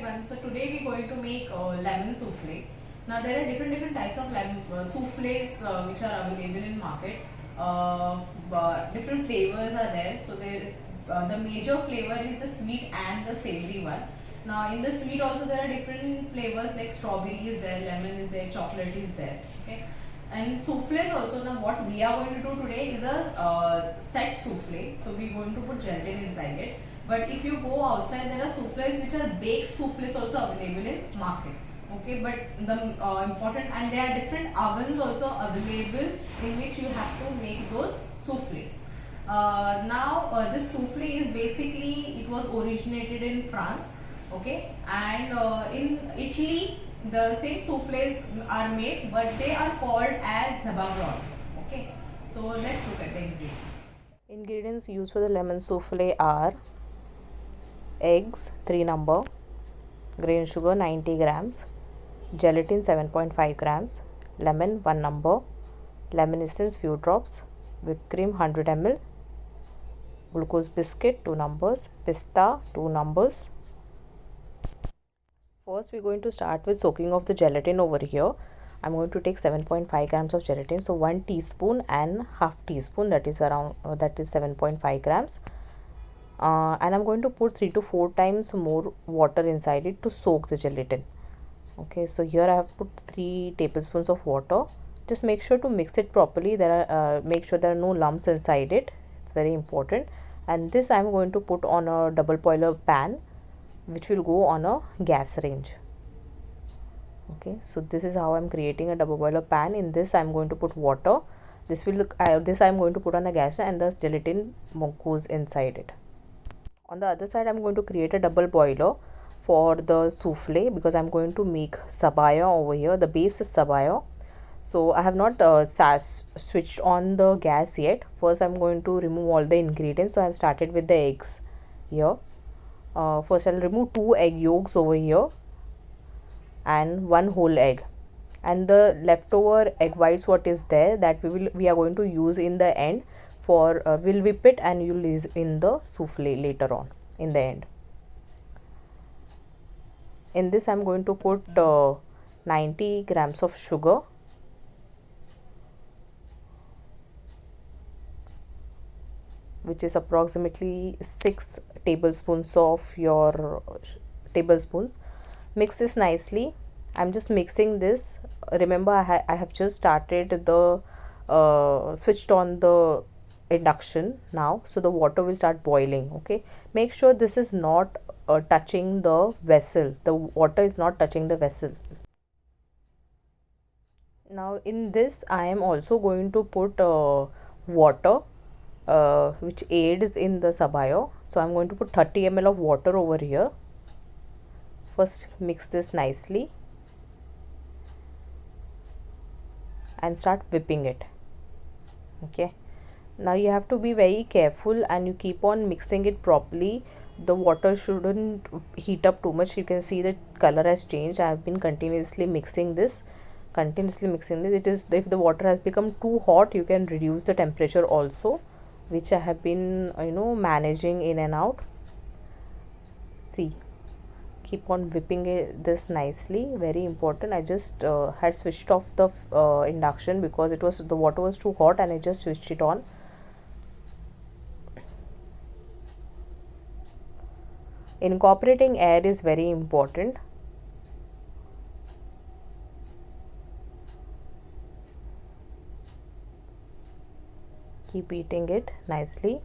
everyone. So today we're going to make lemon souffle. Now there are different types of lemon souffles which are available in market. But different flavors are there. So there is the major flavor is the sweet and the savory one. Now in the sweet also there are different flavors like strawberry is there, lemon is there, chocolate is there. Okay. And souffles also. Now what we are going to do today is a set souffle. So we're going to put gelatin inside it. But if you go outside, there are souffles which are baked souffles also available in market. Okay, but the important, and there are different ovens also available in which you have to make those souffles. This souffle is basically, it was originated in France. Okay, and in Italy the same souffles are made, but they are called as sabayon. Okay, so let's look at the ingredients. Ingredients used for the lemon souffle are eggs 3 number, grain sugar 90 grams, gelatin 7.5 grams, lemon 1 number, lemon essence few drops, whipped cream 100 ml, glucose biscuit 2 numbers, pista 2 numbers. First we are going to start with soaking of the gelatin over here. I'm going to take 7.5 grams of gelatin, so 1 teaspoon and half teaspoon, that is around 7.5 grams. And I'm going to put 3 to 4 times more water inside it to soak the gelatin. Okay, so here I have put 3 tablespoons of water. Just make sure to mix it properly. Make sure there are no lumps inside it. It's very important. And this I'm going to put on a double boiler pan, which will go on a gas range. Okay, so this is how I'm creating a double boiler pan. In this I'm going to put water. This I'm going to put on a gas, and the gelatin goes inside it. On the other side I'm going to create a double boiler for the souffle, because I'm going to make sabayon over here. The base is sabayon. So I have not switched on the gas yet. First I'm going to remove all the ingredients. So I have started with the eggs here. First I'll remove 2 egg yolks over here and 1 whole egg, and the leftover egg whites what is there, that we are going to use in the end for we'll whip it and you'll use in the souffle later on in the end. In this I'm going to put 90 grams of sugar, which is approximately 6 tablespoons of your tablespoons. Mix this nicely. I'm just mixing this. Remember I have just started the switched on the induction now, so the water will start boiling. Okay, make sure this is not touching the vessel. The water is not touching the vessel. Now in this I am also going to put water which aids in the sabayon. So I'm going to put 30 ml of water over here. First mix this nicely and start whipping it. Okay, now you have to be very careful and you keep on mixing it properly. The water shouldn't heat up too much. You can see the color has changed. I have been continuously mixing this. It is, if the water has become too hot, you can reduce the temperature also, which I have been managing in and out. See, keep on whipping this nicely, very important. I just had switched off the induction because the water was too hot, and I just switched it on. Incorporating air is very important. Keep eating it nicely.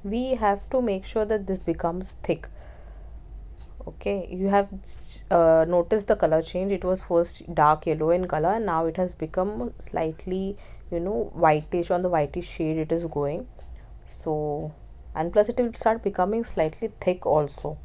We have to make sure that this becomes thick. Okay, you have noticed the color change. It was first dark yellow in color, and now it has become slightly whitish, on the whitish shade it is going. So, and plus it will start becoming slightly thick also.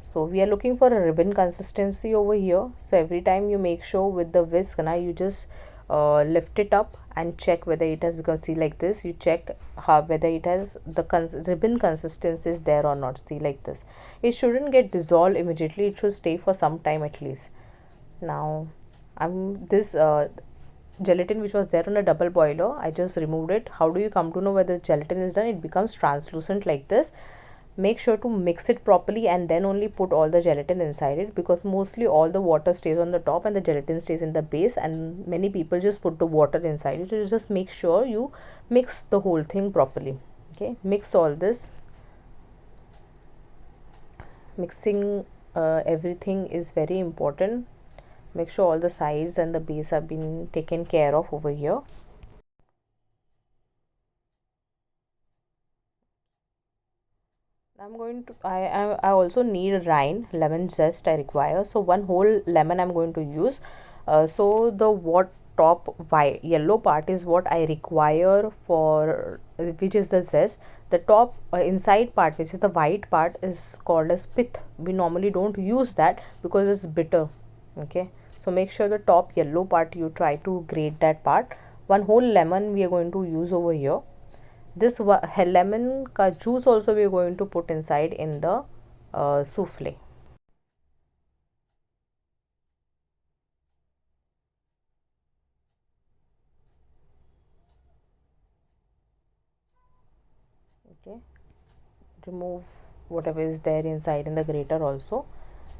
So we are looking for a ribbon consistency over here. So every time you make sure with the whisk, now you just lift it up and check whether it has become, see like this, you check whether it has the ribbon consistency is there or not. See like this, it shouldn't get dissolved immediately, it should stay for some time at least. Now gelatin which was there on a double boiler. I just removed it. How do you come to know whether gelatin is done? It becomes translucent like this. Make sure to mix it properly and then only put all the gelatin inside it, because mostly all the water stays on the top and the gelatin stays in the base, and many people just put the water inside it. So just make sure you mix the whole thing properly. Okay, mix all this. Mixing everything is very important. Make sure all the sides and the base have been taken care of over here. I'm going to I also need rind, lemon zest I require. So one whole lemon I'm going to use. So the what top white yellow part is what I require for, which is the zest. The top inside part, which is the white part, is called as pith. We normally don't use that because it's bitter. Okay, so make sure the top yellow part you try to grate that part. One whole lemon we are going to use over here. This lemon ka juice also we are going to put inside in the souffle. Okay, remove whatever is there inside in the grater also,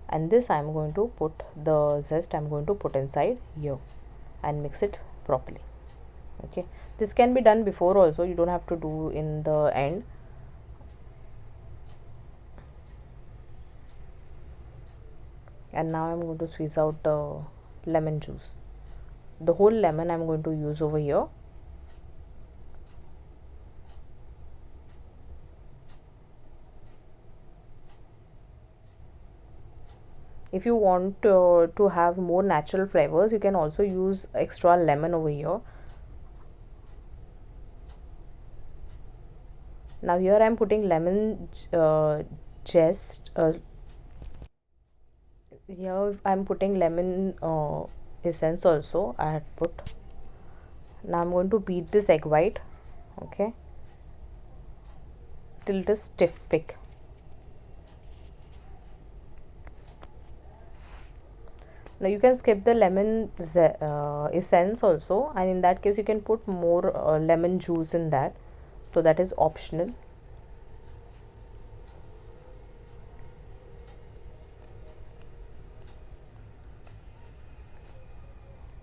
and this I am going to put the zest, I am going to put inside here and mix it properly. Okay, this can be done before also, you don't have to do in the end. And now I'm going to squeeze out the lemon juice. The whole lemon I'm going to use over here. If you want to have more natural flavors, you can also use extra lemon over here. Now here I am putting lemon zest. Here I am putting lemon essence also. I had put. Now I am going to beat this egg white. Okay, till it is stiff pick. Now you can skip the lemon essence also, and in that case you can put more lemon juice in that. So that is optional.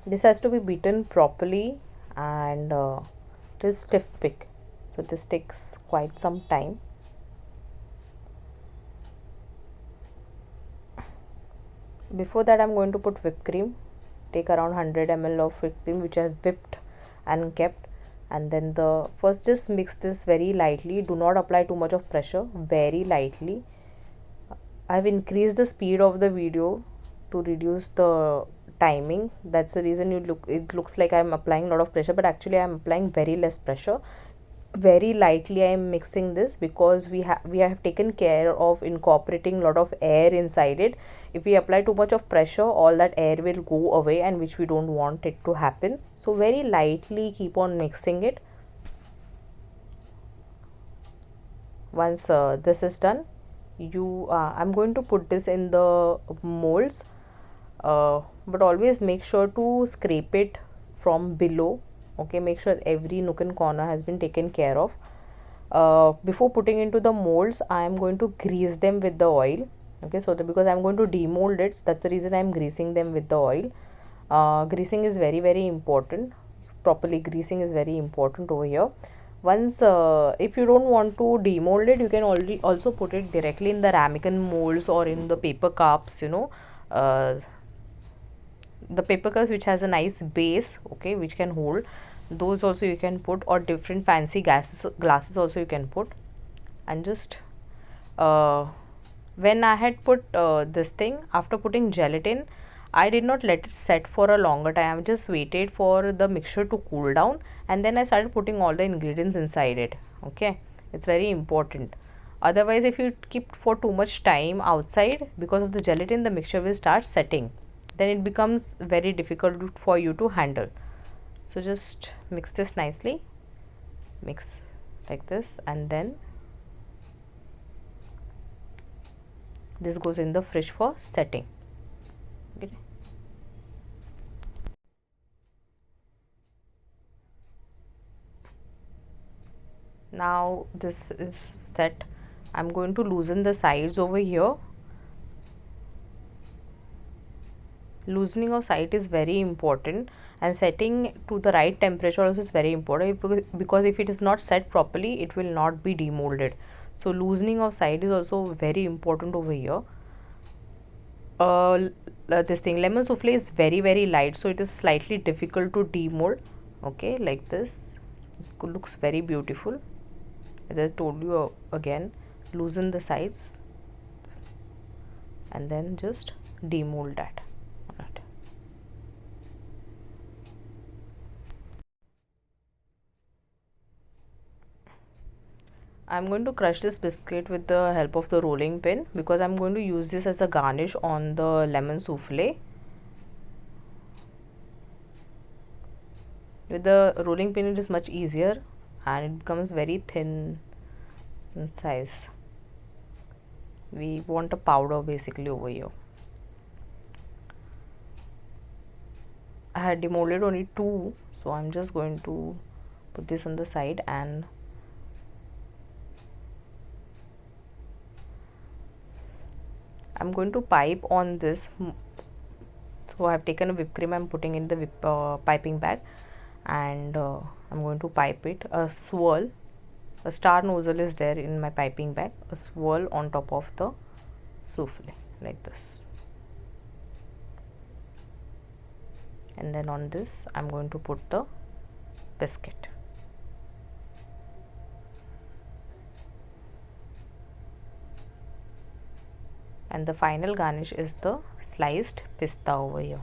This has to be beaten properly, and it is stiff pick, so this takes quite some time. Before that I'm going to put whipped cream. Take around 100 ml of whipped cream which I have whipped and kept, and then the first just mix this very lightly. Do not apply too much of pressure, very lightly. I've increased the speed of the video to reduce the timing. That's the reason it looks like I'm applying a lot of pressure, but actually I'm applying very less pressure. Very lightly I am mixing this, because we have taken care of incorporating a lot of air inside it. If we apply too much of pressure, all that air will go away, and which we don't want it to happen. So very lightly keep on mixing it. Once this is done, I'm going to put this in the molds, but always make sure to scrape it from below. Okay, make sure every nook and corner has been taken care of. Before putting into the molds, I am going to grease them with the oil. Okay, so because I'm going to demold it, so that's the reason I'm greasing them with the oil. Greasing is very important. Properly greasing is very important over here. Once if you don't want to demold it, you can already also put it directly in the ramekin molds or in the paper cups, the paper cups which has a nice base, okay, which can hold. Those also you can put, or different fancy glasses also you can put. And just when I had put this thing, after putting gelatin, I did not let it set for a longer time. I just waited for the mixture to cool down, and then I started putting all the ingredients inside it. Okay, it's very important. Otherwise, if you keep for too much time outside, because of the gelatin, the mixture will start setting. Then it becomes very difficult for you to handle. So just mix this nicely. Mix like this, and then this goes in the fridge for setting. Okay. Now this is set. I'm going to loosen the sides over here. Loosening of side is very important, and setting to the right temperature also is very important, because if it is not set properly it will not be demolded. So loosening of side is also very important over here. This thing lemon souffle is very light, so it is slightly difficult to demold. Okay, like this, it looks very beautiful. As I told you, again, loosen the sides and then just demold that on it. I'm going to crush this biscuit with the help of the rolling pin, because I'm going to use this as a garnish on the lemon souffle. With the rolling pin it is much easier and it becomes very thin in size. We want a powder basically over here. I had demolded only 2, so I'm just going to put this on the side, and I'm going to pipe on this. So I've taken a whipped cream, I'm putting in the piping bag, and I'm going to pipe it. A swirl, a star nozzle is there in my piping bag, a swirl on top of the souffle like this. And then on this I'm going to put the biscuit. And the final garnish is the sliced pista over here.